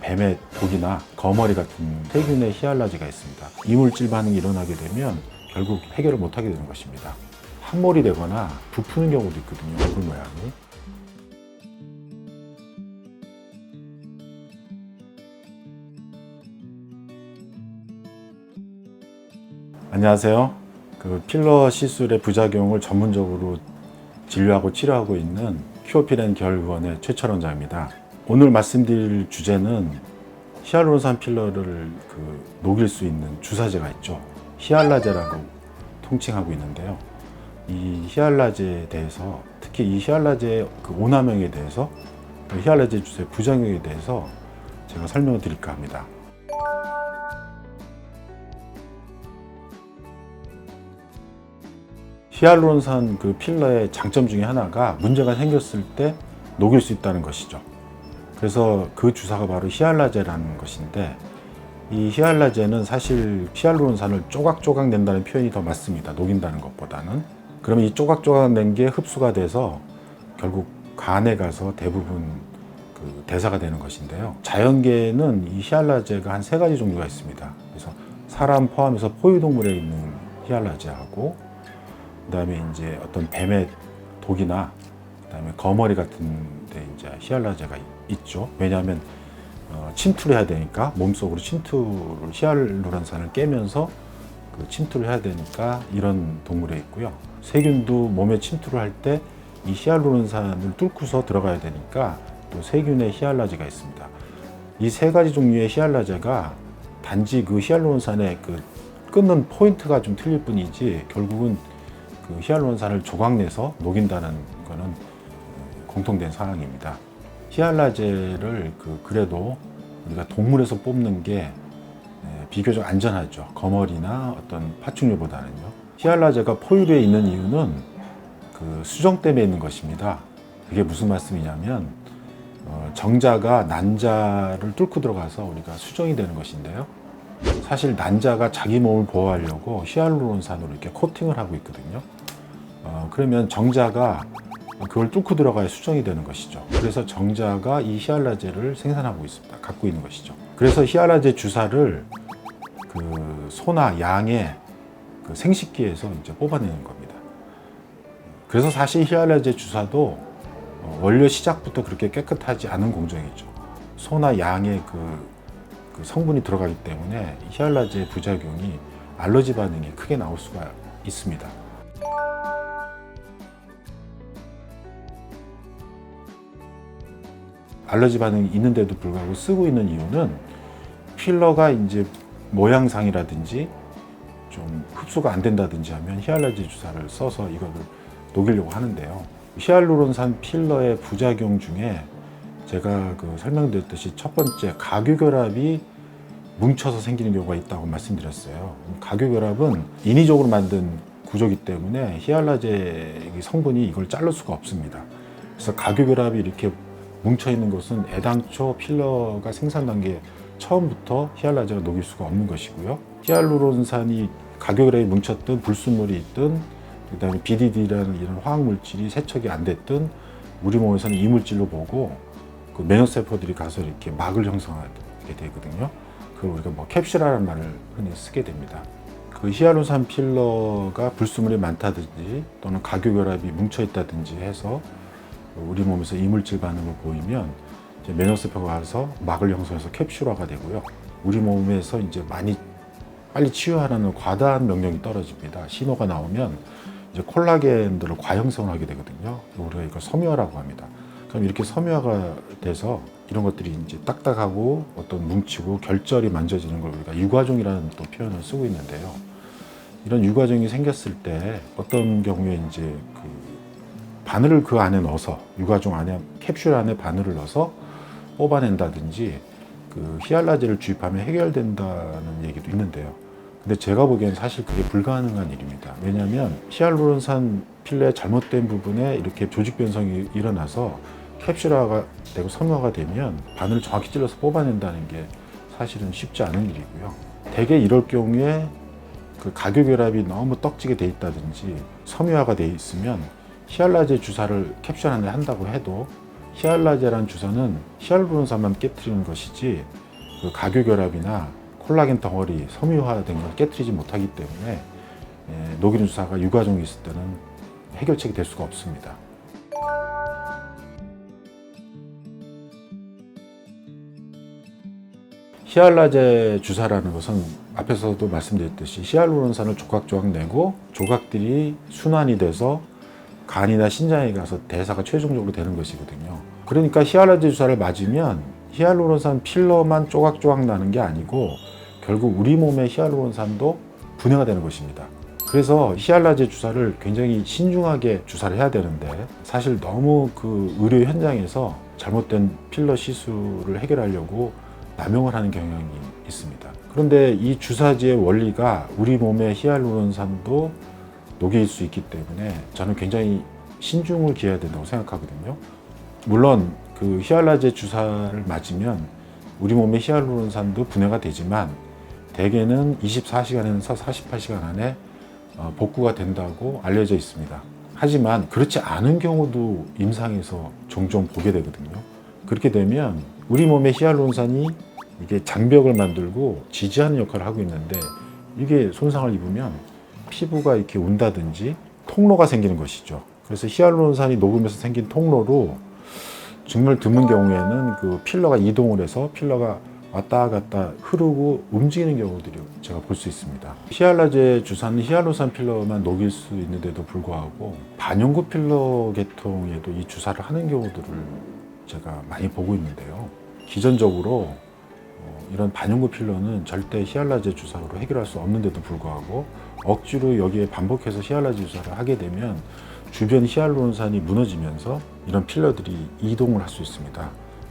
뱀의 독이나 거머리 같은 세균의 히알라제가 있습니다. 이물질 반응이 일어나게 되면 결국 해결을 못하게 되는 것입니다. 함몰이 되거나 부푸는 경우도 있거든요. 얼굴 모양이. 안녕하세요. 필러 시술의 부작용을 전문적으로 진료하고 치료하고 있는 큐어필 & 겨울의원의 최철 원장입니다. 오늘 말씀드릴 주제는 히알루론산 필러를 녹일 수 있는 주사제가 있죠. 히알라제라고 통칭하고 있는데요. 이 히알라제에 대해서, 특히 이 히알라제의 오남용에 대해서, 히알라제 주사의 부작용에 대해서 제가 설명을 드릴까 합니다. 히알루론산 필러의 장점 중에 하나가 문제가 생겼을 때 녹일 수 있다는 것이죠. 그래서 그 주사가 바로 히알라제라는 것인데, 이 히알라제는 사실 히알루론산을 조각조각 낸다는 표현이 더 맞습니다. 녹인다는 것보다는. 그러면 이 조각조각 낸 게 흡수가 돼서 결국 간에 가서 대부분 대사가 되는 것인데요. 자연계에는 이 히알라제가 한 3가지 종류가 있습니다. 그래서 사람 포함해서 포유동물에 있는 히알라제하고, 그다음에 이제 어떤 뱀의 독이나 그다음에 거머리 같은 데 이제 히알라제가 있죠. 왜냐하면 침투를 해야 되니까, 몸속으로 히알루론산을 깨면서 침투를 해야 되니까 이런 동물에 있고요. 세균도 몸에 침투를 할 때 이 히알루론산을 뚫고서 들어가야 되니까 또 세균의 히알라제가 있습니다. 이 3가지 종류의 히알라제가 단지 히알루론산의 끊는 포인트가 좀 틀릴 뿐이지, 결국은 히알루론산을 조각내서 녹인다는 것은 공통된 상황입니다. 히알라제를 그래도 우리가 동물에서 뽑는 게 비교적 안전하죠. 거머리나 어떤 파충류보다는요. 히알라제가 포유류에 있는 이유는 수정 때문에 있는 것입니다. 그게 무슨 말씀이냐면, 정자가 난자를 뚫고 들어가서 우리가 수정이 되는 것인데요. 사실 난자가 자기 몸을 보호하려고 히알루론산으로 이렇게 코팅을 하고 있거든요. 그러면 정자가 그걸 뚫고 들어가야 수정이 되는 것이죠. 그래서 정자가 이 히알라제를 생산하고 있습니다. 갖고 있는 것이죠. 그래서 히알라제 주사를 소나 양의 생식기에서 이제 뽑아내는 겁니다. 그래서 사실 히알라제 주사도 원료 시작부터 그렇게 깨끗하지 않은 공정이죠. 소나 양의 성분이 들어가기 때문에 히알라제 부작용이 알러지 반응이 크게 나올 수가 있습니다. 알러지 반응이 있는데도 불구하고 쓰고 있는 이유는, 필러가 이제 모양상이라든지 좀 흡수가 안 된다든지 하면 히알라제 주사를 써서 이거를 녹이려고 하는데요. 히알루론산 필러의 부작용 중에 제가 설명드렸듯이 첫 번째, 가교결합이 뭉쳐서 생기는 경우가 있다고 말씀드렸어요. 가교결합은 인위적으로 만든 구조이기 때문에 히알라제 성분이 이걸 자를 수가 없습니다. 그래서 가교결합이 이렇게 뭉쳐있는 것은 애당초 필러가 생산 단계 처음부터 히알라제가 녹일 수가 없는 것이고요. 히알루론산이 가교결합이 뭉쳤든 불순물이 있든, 그다음에 BDD라는 이런 화학물질이 세척이 안 됐든, 우리 몸에서는 이물질로 보고 면역세포들이 가서 이렇게 막을 형성하게 되거든요. 그걸 우리가 캡슐화라는 말을 흔히 쓰게 됩니다. 히알루론산 필러가 불순물이 많다든지 또는 가교결합이 뭉쳐있다든지 해서 우리 몸에서 이물질 반응을 보이면 이제 면역세포가 가서 막을 형성해서 캡슐화가 되고요. 우리 몸에서 이제 빨리 치유하라는 과다한 명령이 떨어집니다. 신호가 나오면 이제 콜라겐들을 과형성을 하게 되거든요. 우리가 이걸 섬유화라고 합니다. 그럼 이렇게 섬유화가 돼서 이런 것들이 이제 딱딱하고 어떤 뭉치고 결절이 만져지는 걸 우리가 유과종이라는 또 표현을 쓰고 있는데요. 이런 유과종이 생겼을 때 어떤 경우에 이제 바늘을 그 안에 넣어서, 유과종 안에, 캡슐 안에 바늘을 넣어서 뽑아낸다든지 히알라제를 주입하면 해결된다는 얘기도 있는데요. 근데 제가 보기엔 사실 그게 불가능한 일입니다. 왜냐하면 히알루론산 필러의 잘못된 부분에 이렇게 조직 변성이 일어나서 캡슐화가 되고 섬유화가 되면 바늘을 정확히 찔러서 뽑아낸다는 게 사실은 쉽지 않은 일이고요. 대개 이럴 경우에 가교결합이 너무 떡지게 돼 있다든지 섬유화가 돼 있으면 히알라제 주사를 캡슐 안에 한다고 해도 히알라제라는 주사는 히알루론산만 깨트리는 것이지 그 가교결합이나 콜라겐 덩어리, 섬유화된 걸 깨트리지 못하기 때문에 녹이는 주사가 유가종이 있을 때는 해결책이 될 수가 없습니다. 히알라제 주사라는 것은 앞에서도 말씀드렸듯이 히알루론산을 조각조각 내고 조각들이 순환이 돼서 간이나 신장에 가서 대사가 최종적으로 되는 것이거든요. 그러니까 히알라제 주사를 맞으면 히알루론산 필러만 조각조각 나는 게 아니고 결국 우리 몸의 히알루론산도 분해가 되는 것입니다. 그래서 히알라제 주사를 굉장히 신중하게 주사를 해야 되는데 사실 너무 그 의료 현장에서 잘못된 필러 시술을 해결하려고 남용을 하는 경향이 있습니다. 그런데 이 주사제의 원리가 우리 몸의 히알루론산도 녹일 수 있기 때문에 저는 굉장히 신중을 기해야 된다고 생각하거든요. 물론 그 히알라제 주사를 맞으면 우리 몸의 히알루론산도 분해가 되지만 대개는 24시간에서 48시간 안에 복구가 된다고 알려져 있습니다. 하지만 그렇지 않은 경우도 임상에서 종종 보게 되거든요. 그렇게 되면 우리 몸의 히알루론산이 이게 장벽을 만들고 지지하는 역할을 하고 있는데 이게 손상을 입으면 피부가 이렇게 운다든지 통로가 생기는 것이죠. 그래서 히알루론산이 녹으면서 생긴 통로로 정말 드문 경우에는 그 필러가 이동을 해서 필러가 왔다 갔다 흐르고 움직이는 경우들이 제가 볼 수 있습니다. 히알라제 주사는 히알루론산 필러만 녹일 수 있는데도 불구하고 반영구 필러 계통에도 이 주사를 하는 경우들을 제가 많이 보고 있는데요. 기전적으로 이런 반영구 필러는 절대 히알라제 주사로 해결할 수 없는데도 불구하고 억지로 여기에 반복해서 히알라제 주사를 하게 되면 주변 히알루론산이 무너지면서 이런 필러들이 이동을 할 수 있습니다.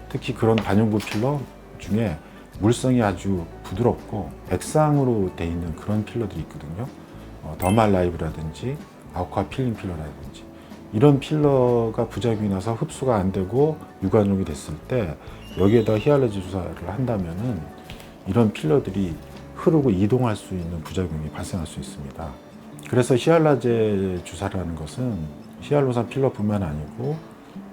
특히 그런 반영구 필러 중에 물성이 아주 부드럽고 액상으로 되어 있는 그런 필러들이 있거든요. 더말라이브라든지 아쿠아 필링 필러라든지 이런 필러가 부작용이 나서 흡수가 안 되고 유관종이 됐을 때 여기에다 히알라제 주사를 한다면은 이런 필러들이 흐르고 이동할 수 있는 부작용이 발생할 수 있습니다. 그래서 히알라제 주사라는 것은 히알루론산 필러뿐만 아니고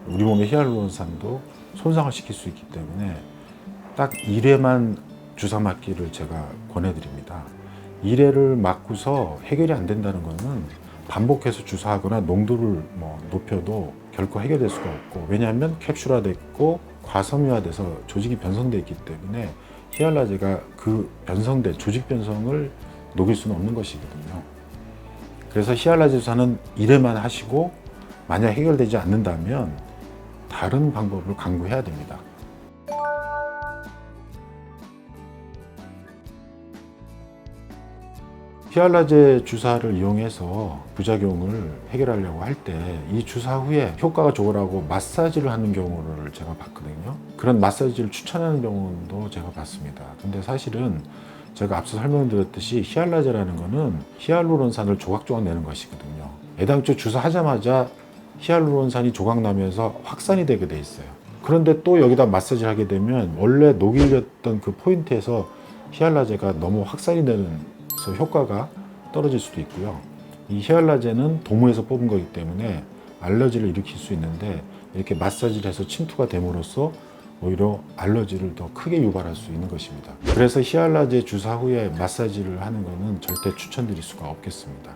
우리 몸의 히알루론산도 손상을 시킬 수 있기 때문에 딱 1회만 주사 맞기를 제가 권해드립니다. 1회를 맞고서 해결이 안 된다는 것은 반복해서 주사하거나 농도를 높여도 결코 해결될 수가 없고, 왜냐하면 캡슐화됐고 과섬유화돼서 조직이 변성되어 있기 때문에 히알라제가 그 변성된 조직 변성을 녹일 수는 없는 것이거든요. 그래서 히알라제 주사는 1회만 하시고 만약 해결되지 않는다면 다른 방법을 강구해야 됩니다. 히알라제 주사를 이용해서 부작용을 해결하려고 할 때 이 주사 후에 효과가 좋으라고 마사지를 하는 경우를 제가 봤거든요. 그런 마사지를 추천하는 경우도 제가 봤습니다. 근데 사실은 제가 앞서 설명드렸듯이 히알라제라는 거는 히알루론산을 조각조각 내는 것이거든요. 애당초 주사하자마자 히알루론산이 조각나면서 확산이 되게 돼 있어요. 그런데 또 여기다 마사지를 하게 되면 원래 녹이려던 그 포인트에서 히알라제가 너무 확산이 되면서 효과가 떨어질 수도 있고요. 이 히알라제는 도무에서 뽑은 거기 때문에 알러지를 일으킬 수 있는데 이렇게 마사지를 해서 침투가 됨으로써 오히려 알러지를 더 크게 유발할 수 있는 것입니다. 그래서 히알라제 주사 후에 마사지를 하는 것은 절대 추천드릴 수가 없겠습니다.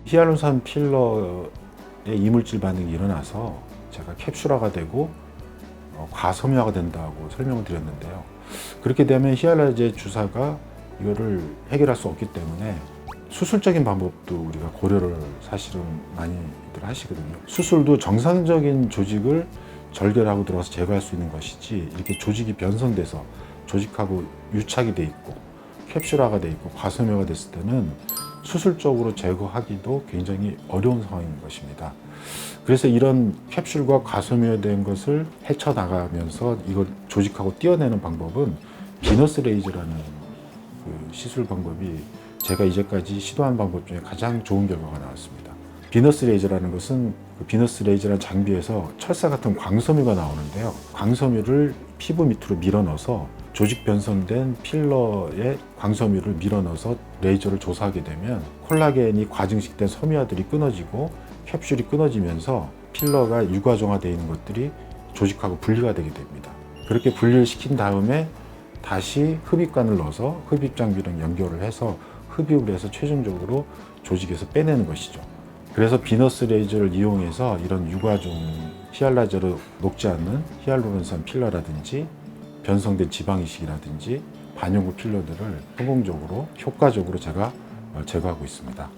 히알루론산 필러에 이물질 반응이 일어나서 제가 캡슐화가 되고 과섬유화가 된다고 설명을 드렸는데요. 그렇게 되면 히알라제 주사가 이거를 해결할 수 없기 때문에 수술적인 방법도 우리가 고려를 사실은 많이들 하시거든요. 수술도 정상적인 조직을 절개하고 들어가서 제거할 수 있는 것이지 이렇게 조직이 변성돼서 조직하고 유착이 돼 있고 캡슐화가 돼 있고 과섬유화가 됐을 때는 수술적으로 제거하기도 굉장히 어려운 상황인 것입니다. 그래서 이런 캡슐과 과섬유화된 것을 헤쳐나가면서 이걸 조직하고 떼어내는 방법은 비너스 레이저라는 그 시술 방법이 제가 이제까지 시도한 방법 중에 가장 좋은 결과가 나왔습니다. 비너스 레이저라는 것은 그 비너스 레이저라는 장비에서 철사 같은 광섬유가 나오는데요. 광섬유를 피부 밑으로 밀어 넣어서 조직 변성된 필러에 광섬유를 밀어넣어서 레이저를 조사하게 되면 콜라겐이 과증식된 섬유화들이 끊어지고 캡슐이 끊어지면서 필러가 유과종화되어 있는 것들이 조직하고 분리가 되게 됩니다. 그렇게 분리를 시킨 다음에 다시 흡입관을 넣어서 흡입 장비랑 연결을 해서 흡입을 해서 최종적으로 조직에서 빼내는 것이죠. 그래서 비너스 레이저를 이용해서 이런 유과종 히알라제로 녹지 않는 히알루론산 필러라든지 변성된 지방 이식이라든지 반영구 필러들을 성공적으로 효과적으로 제가 제거하고 있습니다.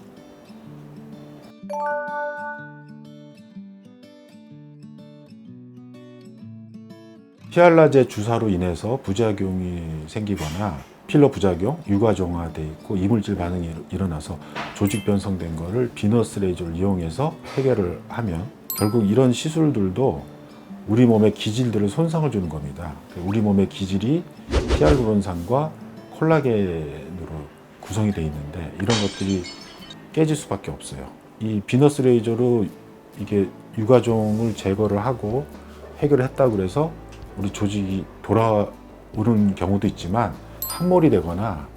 히알라제 주사로 인해서 부작용이 생기거나 필러 부작용, 유과종화돼 있고 이물질 반응이 일어나서 조직 변성된 거를 비너스 레이저를 이용해서 해결을 하면 결국 이런 시술들도 우리 몸의 기질들을 손상을 주는 겁니다. 우리 몸의 기질이 히알루론산과 콜라겐으로 구성이 되어 있는데 이런 것들이 깨질 수밖에 없어요. 이 비너스 레이저로 이게 유과종을 제거를 하고 해결을 했다고 그래서 우리 조직이 돌아오는 경우도 있지만 함몰이 되거나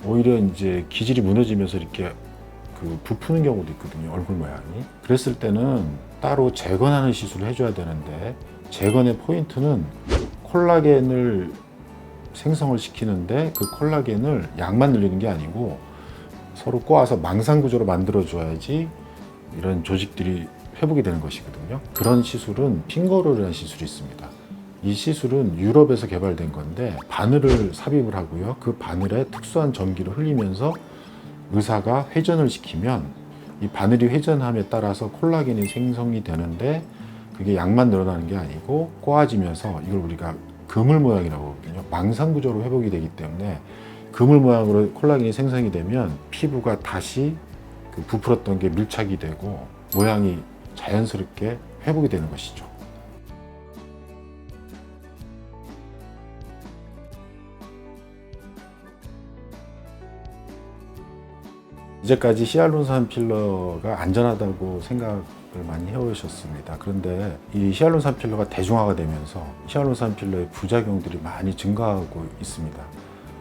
오히려 이제 기질이 무너지면서 이렇게 부푸는 경우도 있거든요. 얼굴 모양이. 그랬을 때는 따로 재건하는 시술을 해줘야 되는데 재건의 포인트는 콜라겐을 생성을 시키는데 그 콜라겐을 양만 늘리는 게 아니고 서로 꼬아서 망상 구조로 만들어 줘야지 이런 조직들이 회복이 되는 것이거든요. 그런 시술은 핑거롤이라는 시술이 있습니다. 이 시술은 유럽에서 개발된 건데 바늘을 삽입을 하고요. 그 바늘에 특수한 전기를 흘리면서 의사가 회전을 시키면 이 바늘이 회전함에 따라서 콜라겐이 생성이 되는데 그게 양만 늘어나는 게 아니고 꼬아지면서 이걸 우리가 그물 모양이라고 하거든요. 망상 구조로 회복이 되기 때문에 그물 모양으로 콜라겐이 생성이 되면 피부가 다시 부풀었던 게 밀착이 되고 모양이 자연스럽게 회복이 되는 것이죠. 이제까지 히알루론산 필러가 안전하다고 생각을 많이 해오셨습니다. 그런데 이 히알루론산 필러가 대중화가 되면서 히알루론산 필러의 부작용들이 많이 증가하고 있습니다.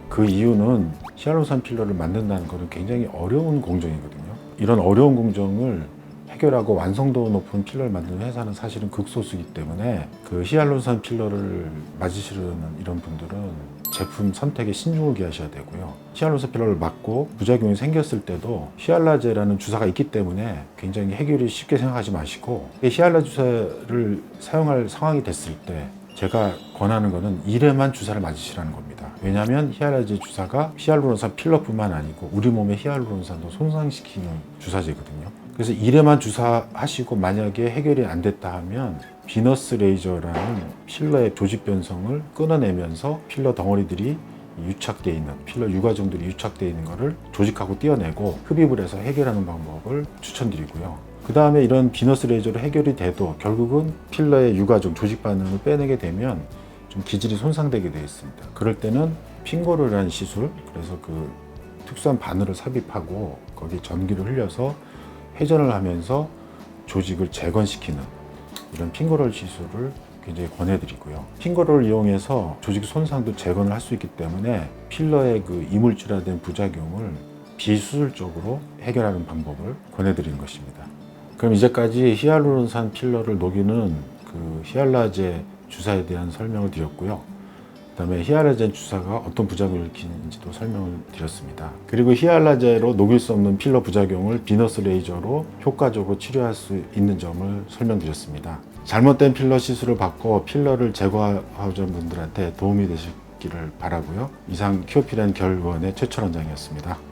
그 이유는 히알루론산 필러를 만든다는 것은 굉장히 어려운 공정이거든요. 이런 어려운 공정을 해결하고 완성도 높은 필러를 만드는 회사는 사실은 극소수이기 때문에 그 히알루론산 필러를 맞으시려는 이런 분들은 제품 선택에 신중을 기하셔야 되고요. 히알루론산 필러를 맞고 부작용이 생겼을 때도 히알라제라는 주사가 있기 때문에 굉장히 해결이 쉽게 생각하지 마시고 히알라 주사를 사용할 상황이 됐을 때 제가 권하는 것은 1회만 주사를 맞으시라는 겁니다. 왜냐하면 히알라제 주사가 히알루론산 필러뿐만 아니고 우리 몸의 히알루론산도 손상시키는 주사제거든요. 그래서 1회만 주사하시고 만약에 해결이 안 됐다 하면 비너스 레이저라는 필러의 조직 변성을 끊어내면서 필러 덩어리들이 유착되어 있는 필러 유과종들이 유착되어 있는 것을 조직하고 떼어내고 흡입을 해서 해결하는 방법을 추천드리고요. 그 다음에 이런 비너스 레이저로 해결이 돼도 결국은 필러의 유과종 조직 반응을 빼내게 되면 좀 기질이 손상되게 되어 있습니다. 그럴 때는 핑거롤이라는 시술, 그래서 그 특수한 바늘을 삽입하고 거기에 전기를 흘려서 회전을 하면서 조직을 재건시키는 이런 핑거롤 시술을 굉장히 권해드리고요. 핑거롤을 이용해서 조직 손상도 재건을 할 수 있기 때문에 필러의 그 이물질화된 부작용을 비수술적으로 해결하는 방법을 권해드리는 것입니다. 그럼 이제까지 히알루론산 필러를 녹이는 그 히알라제 주사에 대한 설명을 드렸고요. 그다음에 히알라제 주사가 어떤 부작용을 일으키는지도 설명을 드렸습니다. 그리고 히알라제로 녹일 수 없는 필러 부작용을 비너스 레이저로 효과적으로 치료할 수 있는 점을 설명드렸습니다. 잘못된 필러 시술을 받고 필러를 제거하고자 분들한테 도움이 되시기를 바라고요. 이상 키오피란 결의원의 최철 원장이었습니다.